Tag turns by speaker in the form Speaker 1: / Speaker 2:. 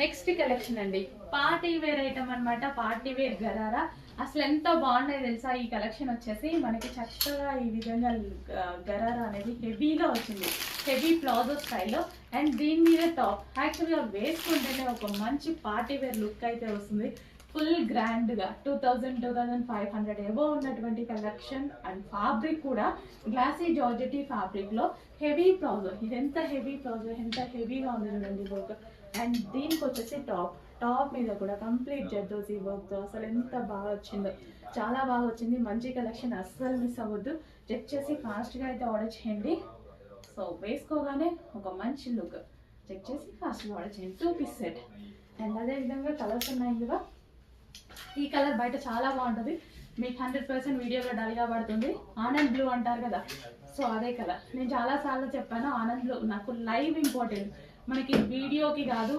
Speaker 1: Next collection అండి, party wear item అనమాట. Party wear gharara అసలు ఎంత బాగున్నాయి తెలుసా. ఈ కలెక్షన్ వచ్చేసి మనకి చక్కగా ఈ విధంగా గరారా అనేది హెవీగా వచ్చింది, హెవీ ప్లాజో స్టైల్లో. అండ్ దీని మీద టాప్ యాక్చువల్గా వేసుకుంటేనే ఒక మంచి పార్టీ వేర్ లుక్ అయితే వస్తుంది. ఫుల్ గ్రాండ్గా 2000-2500 ఎబో ఉన్నటువంటి కలెక్షన్. అండ్ ఫ్యాబ్రిక్ కూడా గ్లాసీ జార్జెటీ ఫ్యాబ్రిక్లో హెవీ ప్లాజో. ఇది ఎంత హెవీ ప్లాజో, ఎంత హెవీగా ఉంది చూడండి వర్క్. అండ్ దీనికి వచ్చేసి టాప్ మీద కూడా కంప్లీట్ జర్దోజీ వర్క్తో అసలు ఎంత బాగా వచ్చిందో, చాలా బాగా వచ్చింది. మంచి కలెక్షన్, అస్సలు మిస్ అవ్వద్దు. చెక్ చేసి ఫాస్ట్గా అయితే ఆర్డర్ చేయండి. సో వేసుకోగానే ఒక మంచి లుక్, చెక్ చేసి ఫాస్ట్గా ఆర్డర్ చేయండి. 2 పీస్ సెట్. అండ్ అదేవిధంగా కలర్స్ ఉన్నాయి ఇందులో. ఈ కలర్ బయట చాలా బాగుంటుంది, మీకు 100% వీడియోలో డల్గా పడుతుంది. ఆనంద్ బ్లూ అంటారు కదా, సో అదే కలర్. నేను చాలాసార్లు చెప్పాను, ఆనంద్ బ్లూ నాకు లైవ్ ఇంపార్టెంట్, మనకి వీడియోకి కాదు.